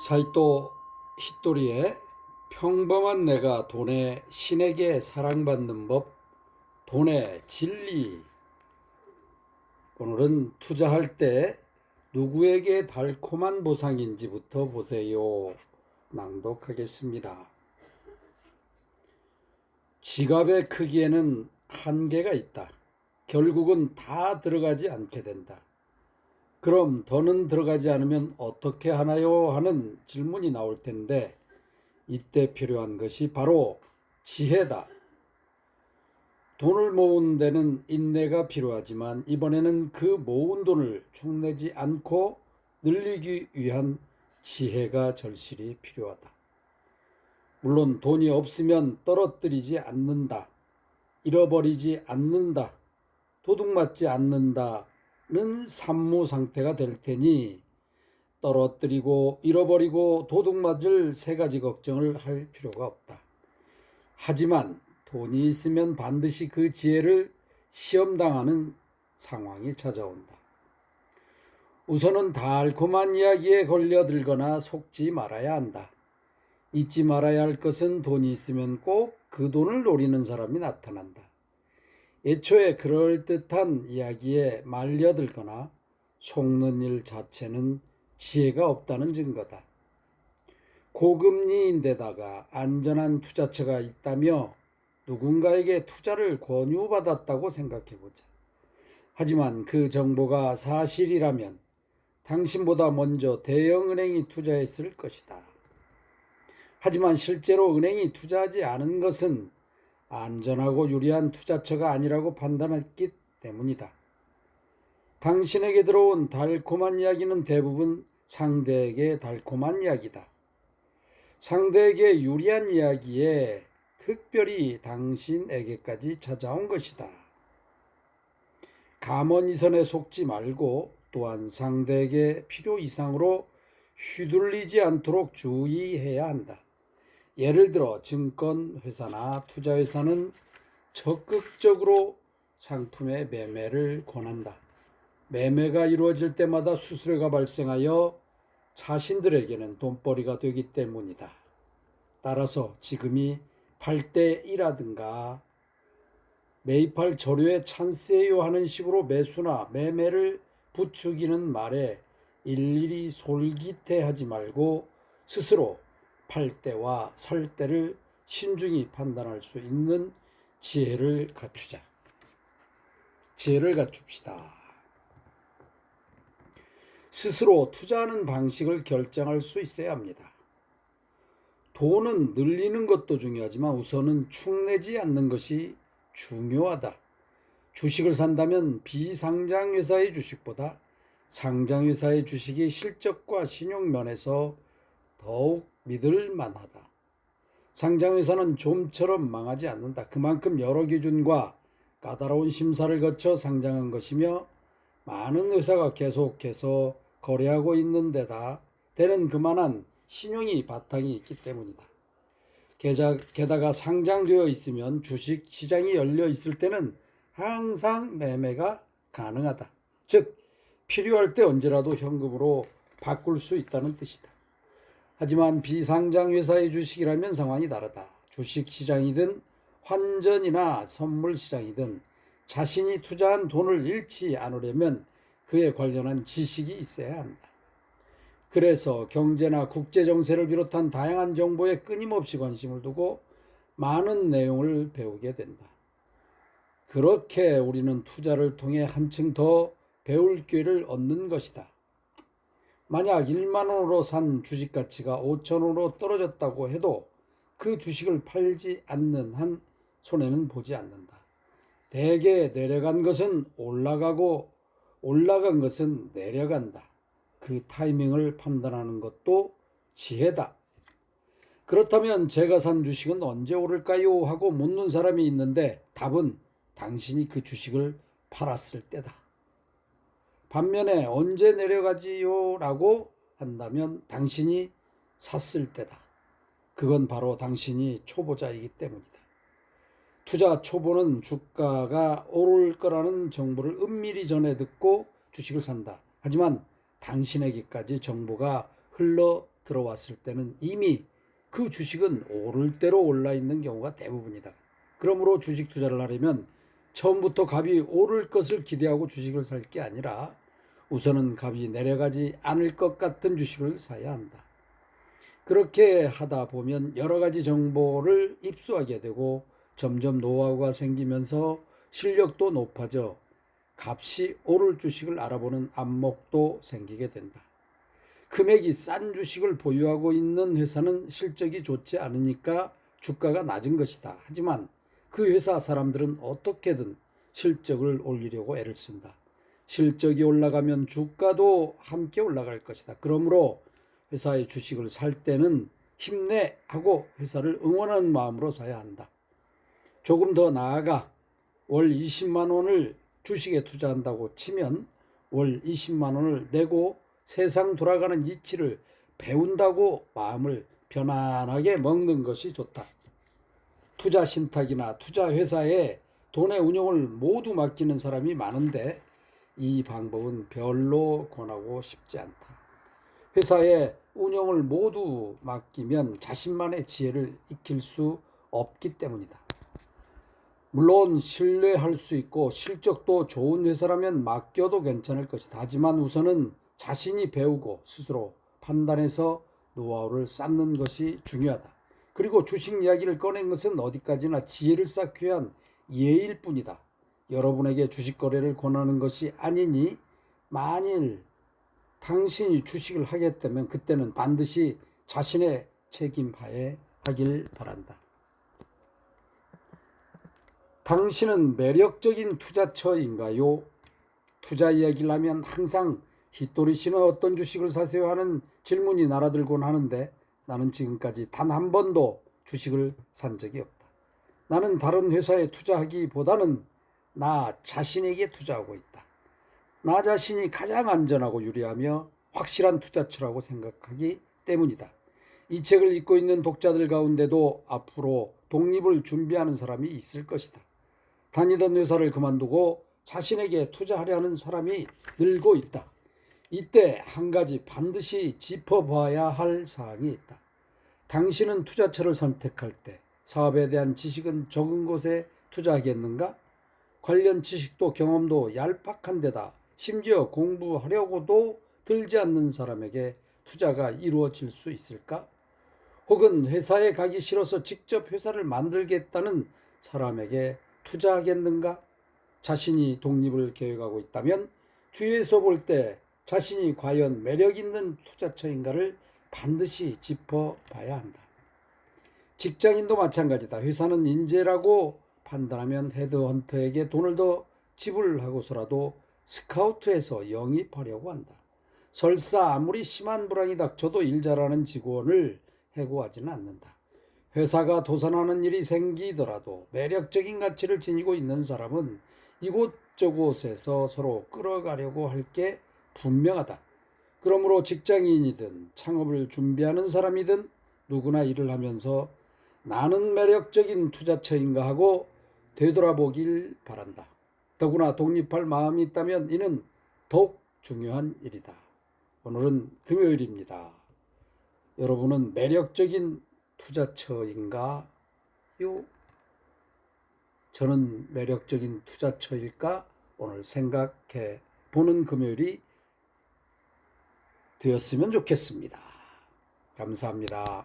사이토 히토리의 평범한 내가 돈의 신에게 사랑받는 법, 돈의 진리. 오늘은 투자할 때 누구에게 달콤한 보상인지부터 보세요. 낭독하겠습니다. 지갑의 크기에는 한계가 있다. 결국은 다 들어가지 않게 된다. 그럼 더는 들어가지 않으면 어떻게 하나요? 하는 질문이 나올 텐데, 이때 필요한 것이 바로 지혜다. 돈을 모으는 데는 인내가 필요하지만 이번에는 그 모은 돈을 축내지 않고 늘리기 위한 지혜가 절실히 필요하다. 물론 돈이 없으면 떨어뜨리지 않는다, 잃어버리지 않는다, 도둑맞지 않는다는 산무 상태가 될 테니 떨어뜨리고 잃어버리고 도둑맞을 세 가지 걱정을 할 필요가 없다. 하지만 돈이 있으면 반드시 그 지혜를 시험당하는 상황이 찾아온다. 우선은 달콤한 이야기에 걸려들거나 속지 말아야 한다. 잊지 말아야 할 것은 돈이 있으면 꼭 그 돈을 노리는 사람이 나타난다. 애초에 그럴듯한 이야기에 말려들거나 속는 일 자체는 지혜가 없다는 증거다. 고금리인데다가 안전한 투자처가 있다며 누군가에게 투자를 권유받았다고 생각해보자. 하지만 그 정보가 사실이라면 당신보다 먼저 대형은행이 투자했을 것이다. 하지만 실제로 은행이 투자하지 않은 것은 안전하고 유리한 투자처가 아니라고 판단했기 때문이다. 당신에게 들어온 달콤한 이야기는 대부분 상대에게 달콤한 이야기다. 상대에게 유리한 이야기에 특별히 당신에게까지 찾아온 것이다. 감언이선에 속지 말고 또한 상대에게 필요 이상으로 휘둘리지 않도록 주의해야 한다. 예를 들어 증권회사나 투자회사는 적극적으로 상품의 매매를 권한다. 매매가 이루어질 때마다 수수료가 발생하여 자신들에게는 돈벌이가 되기 때문이다. 따라서 지금이 8대 1라든가 매입할 저류의 찬스예요 하는 식으로 매수나 매매를 부추기는 말에 일일이 솔깃해하지 말고 스스로 팔 때와 살 때를 신중히 판단할 수 있는 지혜를 갖추자. 지혜를 갖춥시다. 스스로 투자하는 방식을 결정할 수 있어야 합니다. 돈은 늘리는 것도 중요하지만 우선은 축내지 않는 것이 중요하다. 주식을 산다면 비상장회사의 주식보다 상장회사의 주식이 실적과 신용면에서 더욱 믿을 만하다. 상장회사는 좀처럼 망하지 않는다. 그만큼 여러 기준과 까다로운 심사를 거쳐 상장한 것이며 많은 회사가 계속해서 거래하고 있는 데다 때는 그만한 신용이 바탕이 있기 때문이다. 게다가 상장되어 있으면 주식 시장이 열려 있을 때는 항상 매매가 가능하다. 즉 필요할 때 언제라도 현금으로 바꿀 수 있다는 뜻이다. 하지만 비상장 회사의 주식이라면 상황이 다르다. 주식 시장이든 환전이나 선물 시장이든 자신이 투자한 돈을 잃지 않으려면 그에 관련한 지식이 있어야 한다. 그래서 경제나 국제정세를 비롯한 다양한 정보에 끊임없이 관심을 두고 많은 내용을 배우게 된다. 그렇게 우리는 투자를 통해 한층 더 배울 기회를 얻는 것이다. 만약 1만 원으로 산 주식 가치가 5천 원으로 떨어졌다고 해도 그 주식을 팔지 않는 한 손해는 보지 않는다. 대개 내려간 것은 올라가고 올라간 것은 내려간다. 그 타이밍을 판단하는 것도 지혜다. 그렇다면 제가 산 주식은 언제 오를까요? 하고 묻는 사람이 있는데 답은 당신이 그 주식을 팔았을 때다. 반면에 언제 내려가지요? 라고 한다면 당신이 샀을 때다. 그건 바로 당신이 초보자이기 때문이다. 투자 초보는 주가가 오를 거라는 정보를 은밀히 전해 듣고 주식을 산다. 하지만 당신에게까지 정보가 흘러 들어왔을 때는 이미 그 주식은 오를 대로 올라 있는 경우가 대부분이다. 그러므로 주식 투자를 하려면 처음부터 값이 오를 것을 기대하고 주식을 살 게 아니라 우선은 값이 내려가지 않을 것 같은 주식을 사야 한다. 그렇게 하다 보면 여러 가지 정보를 입수하게 되고 점점 노하우가 생기면서 실력도 높아져 값이 오를 주식을 알아보는 안목도 생기게 된다. 금액이 싼 주식을 보유하고 있는 회사는 실적이 좋지 않으니까 주가가 낮은 것이다. 하지만 그 회사 사람들은 어떻게든 실적을 올리려고 애를 쓴다. 실적이 올라가면 주가도 함께 올라갈 것이다. 그러므로 회사의 주식을 살 때는 힘내 하고 회사를 응원하는 마음으로 사야 한다. 조금 더 나아가 월 20만 원을 주식에 투자한다고 치면 월 20만 원을 내고 세상 돌아가는 이치를 배운다고 마음을 편안하게 먹는 것이 좋다. 투자 신탁이나 투자 회사에 돈의 운용을 모두 맡기는 사람이 많은데 이 방법은 별로 권하고 싶지 않다. 회사에 운영을 모두 맡기면 자신만의 지혜를 익힐 수 없기 때문이다. 물론 신뢰할 수 있고 실적도 좋은 회사라면 맡겨도 괜찮을 것이다. 하지만 우선은 자신이 배우고 스스로 판단해서 노하우를 쌓는 것이 중요하다. 그리고 주식 이야기를 꺼낸 것은 어디까지나 지혜를 쌓기 위한 예일 뿐이다. 여러분에게 주식 거래를 권하는 것이 아니니 만일 당신이 주식을 하겠다면 그때는 반드시 자신의 책임하에 하길 바란다. 당신은 매력적인 투자처인가요? 투자 이야기를 하면 항상 휘토리 씨는 어떤 주식을 사세요 하는 질문이 날아들곤 하는데 나는 지금까지 단 한 번도 주식을 산 적이 없다. 나는 다른 회사에 투자하기보다는 나 자신에게 투자하고 있다. 나 자신이 가장 안전하고 유리하며 확실한 투자처라고 생각하기 때문이다. 이 책을 읽고 있는 독자들 가운데도 앞으로 독립을 준비하는 사람이 있을 것이다. 다니던 회사를 그만두고 자신에게 투자하려 하는 사람이 늘고 있다. 이때 한 가지 반드시 짚어봐야 할 사항이 있다. 당신은 투자처를 선택할 때 사업에 대한 지식은 적은 곳에 투자하겠는가? 관련 지식도 경험도 얄팍한 데다 심지어 공부하려고도 들지 않는 사람에게 투자가 이루어질 수 있을까? 혹은 회사에 가기 싫어서 직접 회사를 만들겠다는 사람에게 투자하겠는가? 자신이 독립을 계획하고 있다면 주위에서 볼 때 자신이 과연 매력 있는 투자처인가를 반드시 짚어봐야 한다. 직장인도 마찬가지다. 회사는 인재라고 판단하면 헤드헌터에게 돈을 더 지불하고서라도 스카우트해서 영입하려고 한다. 설사 아무리 심한 불황이 닥쳐도 일 잘하는 직원을 해고하지는 않는다. 회사가 도산하는 일이 생기더라도 매력적인 가치를 지니고 있는 사람은 이곳저곳에서 서로 끌어가려고 할 게 분명하다. 그러므로 직장인이든 창업을 준비하는 사람이든 누구나 일을 하면서 나는 매력적인 투자처인가 하고 되돌아보길 바란다. 더구나 독립할 마음이 있다면 이는 더욱 중요한 일이다. 오늘은 금요일입니다. 여러분은 매력적인 투자처인가요? 저는 매력적인 투자처일까? 오늘 생각해 보는 금요일이 되었으면 좋겠습니다. 감사합니다.